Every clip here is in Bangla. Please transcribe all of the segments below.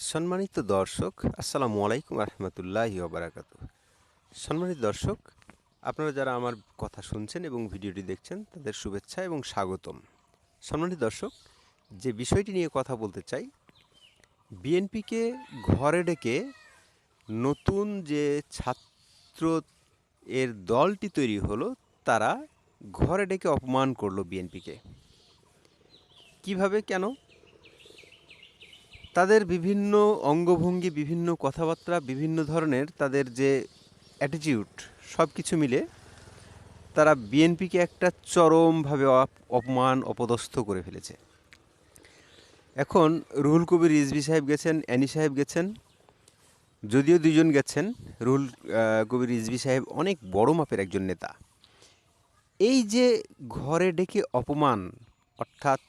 সম্মানিত দর্শক, আসসালামু আলাইকুম রহমতুল্লাহি ওবারাকাতু। সম্মানিত দর্শক, আপনারা যারা আমার কথা শুনছেন এবং ভিডিওটি দেখছেন তাদের শুভেচ্ছা এবং স্বাগতম। সম্মানিত দর্শক, যে বিষয়টি নিয়ে কথা বলতে চাই, বিএনপিকে ঘরে ডেকে নতুন যে ছাত্র এর দলটি তৈরি হলো, তারা ঘরে ডেকে অপমান করলো বিএনপিকে। কিভাবে, কেন? তাদের বিভিন্ন অঙ্গভঙ্গি, বিভিন্ন কথাবার্তা, বিভিন্ন ধরনের তাদের যে অ্যাটিটিউড, সব কিছু মিলে তারা বিএনপিকে একটা চরমভাবে অপমান অপদস্থ করে ফেলেছে। এখন রুহুল কবির রিজভী সাহেব গেছেন, অ্যানি সাহেব গেছেন, যদিও দুজন গেছেন। রুহুল কবির রিজভী সাহেব অনেক বড় মাপের একজন নেতা। এই যে ঘরে ডেকে অপমান, অর্থাৎ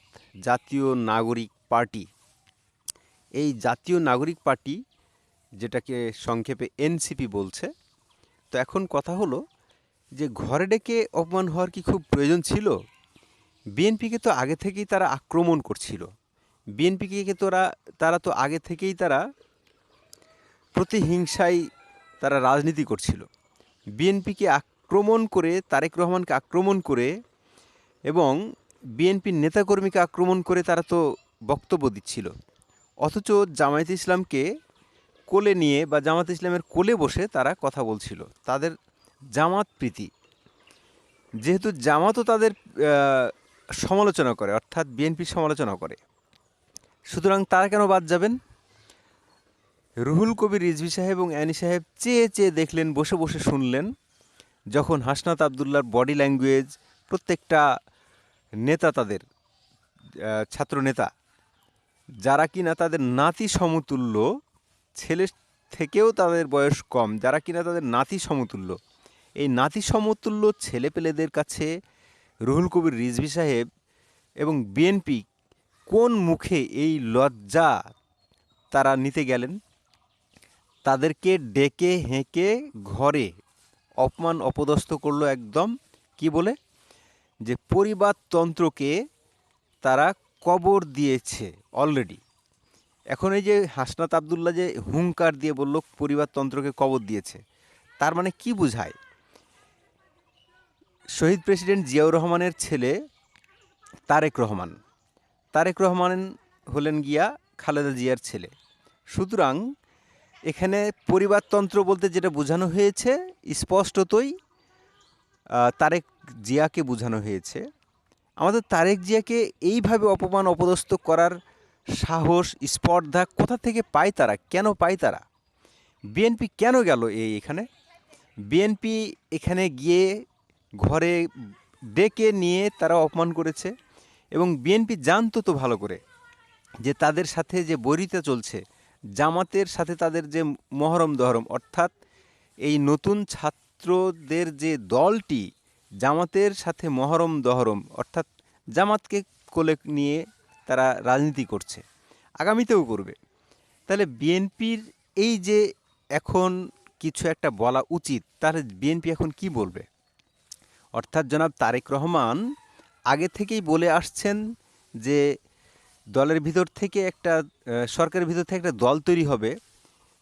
জাতীয় নাগরিক পার্টি, এই জাতীয় নাগরিক পার্টি যেটাকে সংক্ষেপে এনসিপি বলছে, তো এখন কথা হলো যে ঘরে ডেকে অপমান হওয়ার কি খুব প্রয়োজন ছিল? বিএনপিকে তো আগে থেকেই তারা আক্রমণ করছিল। বিএনপিকে তারা তো আগে থেকেই তারা প্রতিহিংসায় তারা রাজনীতি করছিল। বিএনপিকে আক্রমণ করে, তারেক রহমানকে আক্রমণ করে এবং বিএনপির নেতাকর্মীকে আক্রমণ করে তারা তো বক্তব্য দিচ্ছিল। অথচ জামায়াতে ইসলামকে কোলে নিয়ে বা জামায়াতে ইসলামের কোলে বসে তারা কথা বলছিল। তাদের জামাত প্রীতি, যেহেতু জামাতও তাদের সমালোচনা করে, অর্থাৎ বিএনপির সমালোচনা করে, সুতরাং তারা কেন বাদ যাবেন? রুহুল কবির রিজভী সাহেব এবং অ্যানি সাহেব চেয়ে চেয়ে দেখলেন, বসে বসে শুনলেন, যখন হাসনাত আবদুল্লাহর বডি ল্যাঙ্গুয়েজ, প্রত্যেকটা নেতা, তাদের ছাত্র নেতা, যারা কিনা তাদের নাতি সমতুল্য, ছেলের থেকেও তাদের বয়স কম, যারা কিনা তাদের নাতি সমতুল্য, এই নাতি সমতুল্য ছেলেপেলেদের কাছে রুহুল কবির রিজভী সাহেব এবং বিএনপি কোন মুখে এই লজ্জা তারা নিতে গেলেন? তাদেরকে ডেকে হেঁকে ঘরে অপমান অপদস্থ করলো একদম, কি বলে? যে পরিবারতন্ত্রকে তারা কবর দিয়েছে অলরেডি। এখন এই যে হাসনাত আবদুল্লাহ যে হুঙ্কার দিয়ে বলল পরিবারতন্ত্রকে কবর দিয়েছে, তার মানে কি বোঝায়? শহীদ প্রেসিডেন্ট জিয়াউর রহমানের ছেলে তারেক রহমান, তারেক রহমান হলেন গিয়া খালেদা জিয়ার ছেলে। সুতরাং এখানে পরিবারতন্ত্র বলতে যেটা বোঝানো হয়েছে, স্পষ্টতই তারেক জিয়াকে বোঝানো হয়েছে। আমাদের তারেক জিয়াকে এইভাবে অপমান অপদস্থ করার সাহস, স্পর্ধা কোথা থেকে পায় তারা? কেন পায় তারা? বিএনপি কেন গেল এখানে? বিএনপি এখানে গিয়ে ঘরে ডেকে নিয়ে তারা অপমান করেছে এবং বিএনপি জানতো তো ভালো করে যে তাদের সাথে যে বৈরিতা চলছে, জামাতের সাথে তাদের যে মহরম দহরম, অর্থাৎ এই নতুন ছাত্রদের যে দলটি জামাতের সাথে মহরম দহরম, অর্থাৎ জামাতকে কোলে নিয়ে তারা রাজনীতি করছে, আগামীতেও করবে। তাহলে বিএনপির এই যে এখন কিছু একটা বলা উচিত, তাহলে বিএনপি এখন কি বলবে? অর্থাৎ জনাব তারেক রহমান আগে থেকেই বলে আসছেন যে দলের ভিতর থেকে একটা সরকারের ভিতর থেকে একটা দল তৈরি হবে,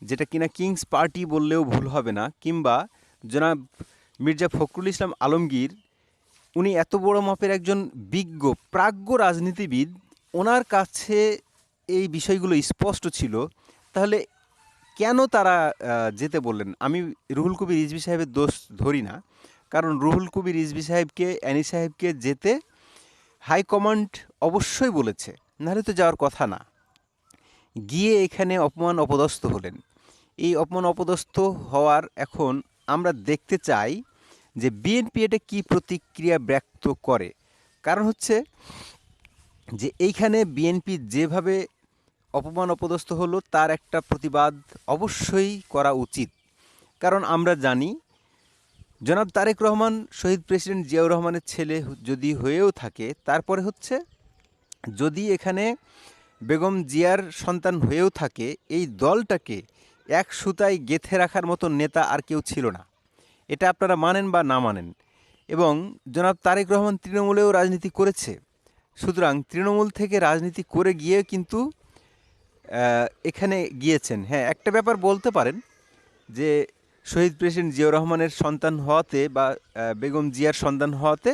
যেটা কিনা কিংস পার্টি বললেও ভুল হবে না, কিংবা জনাব মির্জা ফখরুল ইসলাম আলমগীর, উনি এত বড় মাপের একজন বিজ্ঞ প্রাজ্ঞ রাজনীতিবিদ, ওনার কাছে এই বিষয়গুলো স্পষ্ট ছিল। তাহলে কেন তারা যেতে বললেন? আমি রুহুল কবির রিজভী সাহেবের দোষ ধরি না, কারণ রুহুল কবির রিজভী সাহেবকে, অ্যানি সাহেবকে যেতে হাইকমান্ড অবশ্যই বলেছে, নাহলে তো যাওয়ার কথা না। গিয়ে এখানে অপমান অপদস্থ হলেন। এই অপমান অপদস্থ হওয়ার এখন আমরা দেখতে চাই যে বিএনপি এটা কী প্রতিক্রিয়া ব্যক্ত করে। কারণ হচ্ছে যে এইখানে বিএনপি যেভাবে অপমান অপদস্থ হলো, তার একটা প্রতিবাদ অবশ্যই করা উচিত। কারণ আমরা জানি জনাব তারেক রহমান শহীদ প্রেসিডেন্ট জিয়াউর রহমানের ছেলে যদি হয়েও থাকে, তারপরে হচ্ছে যদি এখানে বেগম জিয়ার সন্তান হয়েও থাকে, এই দলটাকে এক সুতায় গেঁথে রাখার মতো নেতা আর কেউ ছিল না। এটা আপনারা মানেন বা না মানেন। এবং জনাব তারেক রহমান তৃণমূলেও রাজনীতি করেছে। সুতরাং তৃণমূল থেকে রাজনীতি করে গিয়ে কিন্তু এখানে গিয়েছেন। হ্যাঁ, একটা ব্যাপার বলতে পারেন যে শহীদ প্রেসিডেন্ট জিয়াউর রহমানের সন্তান হওয়াতে বা বেগম জিয়ার সন্তান হওয়াতে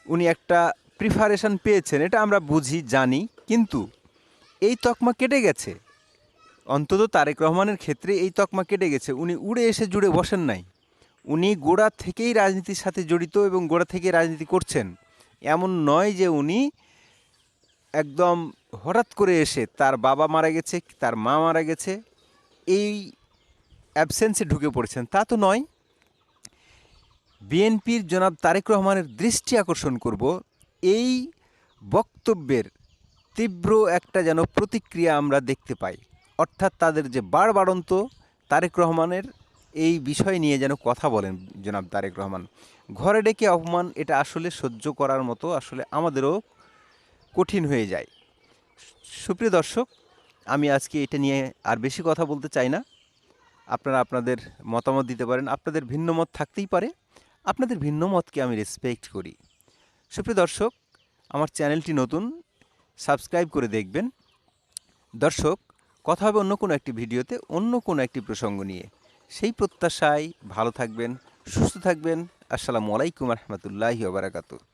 উনি একটা প্রিফারেশন পেয়েছেন, এটা আমরা বুঝি জানি। কিন্তু এই তকমা কেটে গেছে, অন্তত তারেক রহমানের ক্ষেত্রে এই তকমা কেটে গেছে। উনি উড়ে এসে জুড়ে বসেন নাই, উনি গোড়া থেকেই রাজনীতির সাথে জড়িত এবং গোড়া থেকেই রাজনীতি করছেন। এমন নয় যে উনি একদম হঠাৎ করে এসে তার বাবা মারা গেছে, তার মা মারা গেছে, এই অ্যাবসেন্সে ঢুকে পড়েছেন, তা তো নয়। বিএনপির জনাব তারেক রহমানের দৃষ্টি আকর্ষণ করব, এই বক্তব্যের তীব্র একটা যেন প্রতিক্রিয়া আমরা দেখতে পাই। অর্থাৎ তাদের যে বাড়বাড়ন্ত তারেক রহমানের এই বিষয় নিয়ে যেন কথা বলেন জনাব তারেক রহমান। ঘরে ডেকে অপমান, এটা আসলে সহ্য করার মতো আসলে আমাদেরও কঠিন হয়ে যায়। সুপ্রিয় দর্শক, আমি আজকে এটা নিয়ে আর বেশি কথা বলতে চাই না। আপনারা আপনাদের মতামত দিতে পারেন, আপনাদের ভিন্ন মত থাকতেই পারে, আপনাদের ভিন্ন মতকে আমি রেসপেক্ট করি। সুপ্রিয় দর্শক, আমার চ্যানেলটি নতুন, সাবস্ক্রাইব করে দেখবেন। দর্শক, কথা হবে অন্য কোনো একটি ভিডিওতে, অন্য কোনো একটি প্রসঙ্গ নিয়ে। সেই প্রত্যাশায় ভালো থাকবেন, সুস্থ থাকবেন। আসসালামু আলাইকুম রহমতুল্লাহি ওয়া বারাকাতুহু।